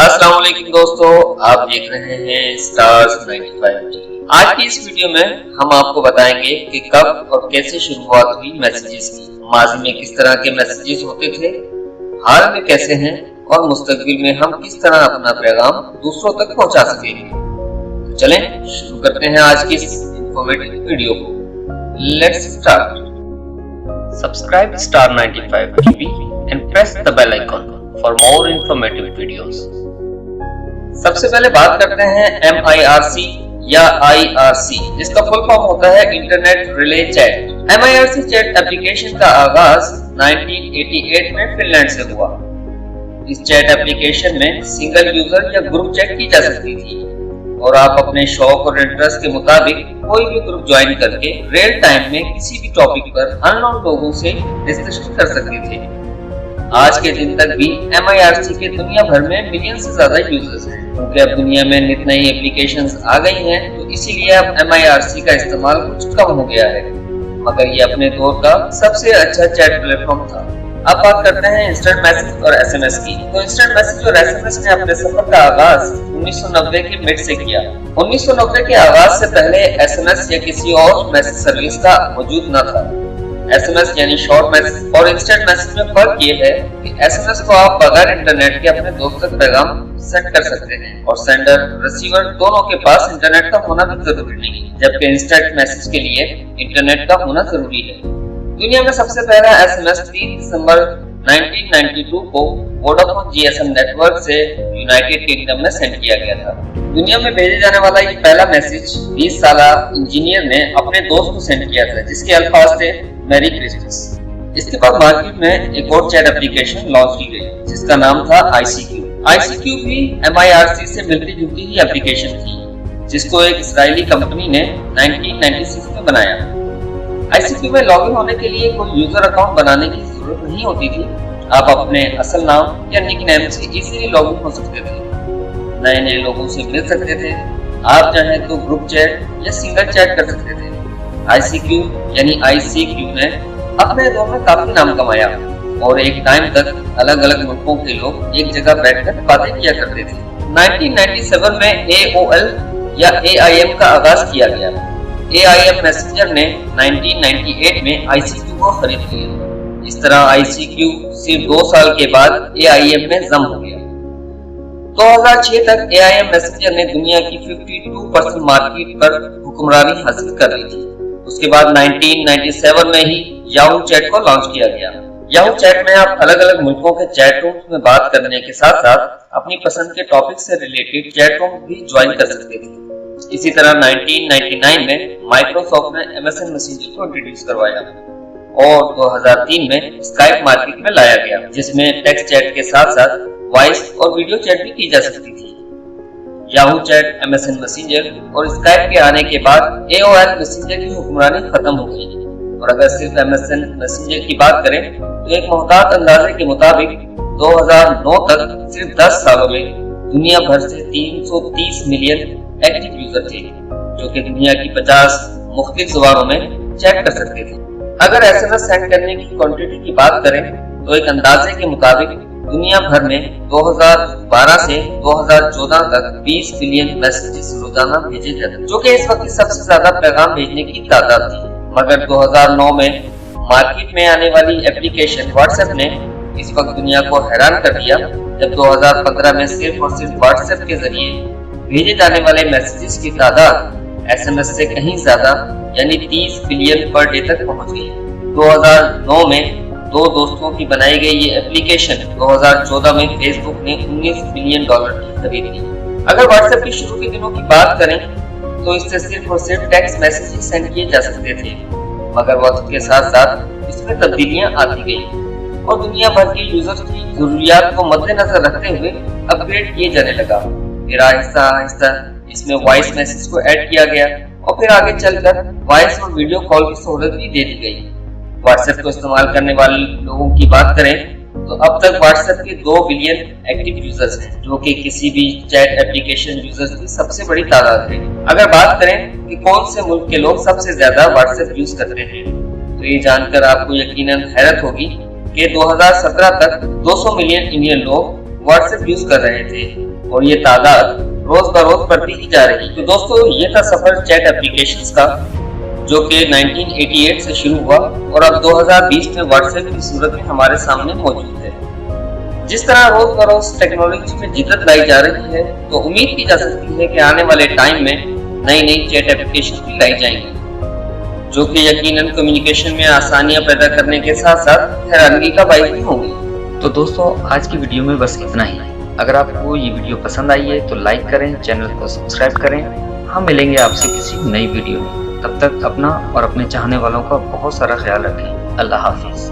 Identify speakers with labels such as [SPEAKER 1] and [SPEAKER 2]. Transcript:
[SPEAKER 1] अस्सलाम वालेकुम दोस्तों, आप देख रहे हैं स्टार्स 95। आज की इस वीडियो में हम आपको बताएंगे कि कब और कैसे शुरुआत हुई मैसेजेस की, माजी में किस तरह के मैसेजेस होते थे, हाल में कैसे हैं और मुस्तकबिल में हम किस तरह अपना पैगाम दूसरों तक पहुंचा सकेंगे। तो चलें शुरू करते हैं आज की इस इंफॉर्मेटिव वीडियो को। Let's start. Subscribe star 95 TV and press the bell icon for more informative videos. सबसे पहले बात करते हैं MIRC या IRC, जिसका फुल फॉर्म होता है internet relay chat. MIRC chat application का आगाज 1988 में फिनलैंड से हुआ। इस चैट एप्लीकेशन में सिंगल यूजर या ग्रुप चैट की जा सकती थी और आप अपने शौक और इंटरेस्ट के मुताबिक कोई भी ग्रुप ज्वाइन करके रियल टाइम में किसी भी टॉपिक पर अननोन लोगों से डिस्कशन कर सकते थे। आज के दिन तक भी MIRC के दुनिया भर में मिलियन से ज्यादा यूजर्स हैं, क्योंकि अब दुनिया में नित नई एप्लीकेशंस आ गई हैं, तो इसीलिए अब MIRC का इस्तेमाल कुछ कम हो गया है, मगर ये अपने दौर का सबसे अच्छा चैट प्लेटफॉर्म था। अब बात करते हैं इंस्टेंट मैसेज और SMS की। तो इंस्टेंट मैसेज और SMS ने अपने सफर का आगाज 1990 के मिड से किया। 1990 के आगाज से पहले SMS या किसी और मैसेज सर्विस का वजूद न था। SMS यानी शॉर्ट मैसेज और इंस्टेंट मैसेज में फर्क ये है कि SMS को आप बगैर इंटरनेट के अपने दोस्त तक पैगाम सेंड कर सकते हैं और सेंडर रिसीवर दोनों के पास इंटरनेट का होना भी जरूरी नहीं, जबकि इंस्टेंट मैसेज के लिए इंटरनेट का होना जरूरी है। दुनिया में सबसे पहला SMS 3 दिसंबर 1992 को वोडाफोन GSM नेटवर्क से यूनाइटेड किंगडम में सेंड किया गया था। दुनिया में भेजे जाने वाला ये पहला मैसेज 20 साला इंजीनियर ने अपने दोस्त को सेंड किया था, जिसके अल्फाज थे मैरी क्रिसमस। इसके बाद मार्केट में एक और चैट एप्लीकेशन लॉन्च की गई, जिसका नाम था ICQ। ICQ भी MIRC से मिलती जुलती ही एप्लीकेशन थी, जिसको एक इजरायली कंपनी ने 1996 में बनाया। ICQ में लॉगिन होने के लिए कोई यूजर अकाउंट बनाने की जरूरत नहीं होती थी। आप अपने असल नाम या निकनेम से इजीली लॉगिन हो सकते थे, नए नए लोगों से मिल सकते थे, आप चाहें तो ग्रुप चैट या सिंगल चैट कर सकते थे। ICQ यानी ICQ ने अपने दौर में काफी नाम कमाया और एक टाइम तक अलग अलग मुल्कों के लोग एक जगह बैठकर बातें किया करते थे। 1997 में AOL या AIM का आगाज किया गया। AIM मैसेंजर ने 1998 में ICQ को खरीद लिया। इस तरह ICQ सिर्फ 2 साल के बाद AIM में जम हो गया। 2006 तक AIM मैसेंजर ने दुनिया की 52% मार्केट पर हुक्मरानी हासिल कर ली थी। उसके बाद 1997 में ही याहू चैट को लॉन्च किया गया। याहू चैट में आप अलग अलग मुल्कों के चैट रूम्स में बात करने के साथ साथ अपनी पसंद के टॉपिक से रिलेटेड चैट रूम भी ज्वाइन कर सकते थे। इसी तरह 1999 में माइक्रोसॉफ्ट ने MSN मैसेंजर को इंट्रोड्यूस करवाया और 2003 में स्काइप मार्केट में लाया गया, जिसमें टेक्स्ट चैट के साथ साथ वॉइस और वीडियो चैट भी की जा सकती थी। याहू चैट, MSN मैसेंजर और स्काइप के आने के बाद AOL मैसेंजर की हुक्मरानी खत्म हो गई और अगर सिर्फ MSN मैसेंजर की बात करें तो एक मोहतात अंदाजे के मुताबिक 2009 तक सिर्फ 10 सालों में दुनिया भर से 330 मिलियन एक्टिव यूजर थे, जो कि दुनिया की 50 मुख्तलिफ ज़ुबानों में चैट कर सकते थे। अगर SMS सेंड करने की क्वांटिटी की बात करें तो एक अंदाजे के मुताबिक दुनिया भर में 2012 से 2014 तक 20 बिलियन मैसेजेस रोजाना भेजे जाते, जो कि इस वक्त सबसे ज्यादा पैगाम भेजने की तादाद थी। मगर 2009 में मार्केट में आने वाली एप्लीकेशन WhatsApp ने इस वक्त दुनिया को हैरान कर दिया, जब 2015 में सिर्फ और सिर्फ WhatsApp के जरिए भेजे जाने वाले मैसेजेस की तादाद SMS से कहीं ज्यादा यानी 30 बिलियन पर डे तक पहुंच गई। 2009 में 2 दोस्तों की बनाई गई ये एप्लीकेशन 2014 में फेसबुक ने $19 बिलियन की खरीद ली। अगर WhatsApp के शुरू के दिनों की बात करें तो इससे सिर्फ और सिर्फ टेक्स्ट मैसेज सेंड किए जा सकते थे, मगर वक्त के साथ साथ इसमें तब्दीलियां आती गई और दुनिया भर के यूजर्स की जरूरियात को मद्देनजर रखते हुए अपग्रेड किए जाने लगा। फिर आहिस्ता आहिस्ता इसमें वॉइस मैसेज को ऐड किया गया और फिर आगे चलकर वॉइस और वीडियो कॉल की सहूलत भी दे दी गई। WhatsApp को इस्तेमाल करने वाले लोगों की बात करें तो अब तक WhatsApp के 2 बिलियन एक्टिव यूजर्स हैं, जो कि किसी भी चैट एप्लीकेशन यूजर्स की सबसे बड़ी तादाद है। अगर बात करें कि कौन से मुल्क के लोग सबसे ज्यादा WhatsApp यूज करते हैं, तो ये जानकर आपको यकीनन हैरत होगी कि 2017 तक 200 मिलियन इंडियन लोग व्हाट्सएप यूज कर रहे थे और ये तादाद रोज बरोज बढ़ती ही जा रही। तो दोस्तों ये था सफर चैट एप्लीकेशंस का, जो कि 1988 से शुरू हुआ और अब 2020 में व्हाट्सएप की सूरत में हमारे सामने मौजूद है। जिस तरह रोज बरोज टेक्नोलॉजी में जिद्दत लाई जा रही है, तो उम्मीद की जा सकती है कि आने वाले टाइम में नई नई चैट एप्लीकेशन भी लाई जाएंगी, जो कि यकीनन कम्युनिकेशन में आसानियां पैदा करने के साथ साथ हैरानगी का बाइस भी होंगी। तो दोस्तों आज की वीडियो में बस इतना ही। अगर आपको ये वीडियो पसंद आई है तो लाइक करें, चैनल को सब्सक्राइब करें। हम मिलेंगे आपसे किसी नई वीडियो में। तब तक अपना और अपने चाहने वालों का बहुत सारा ख्याल रखें। अल्लाह हाफिज।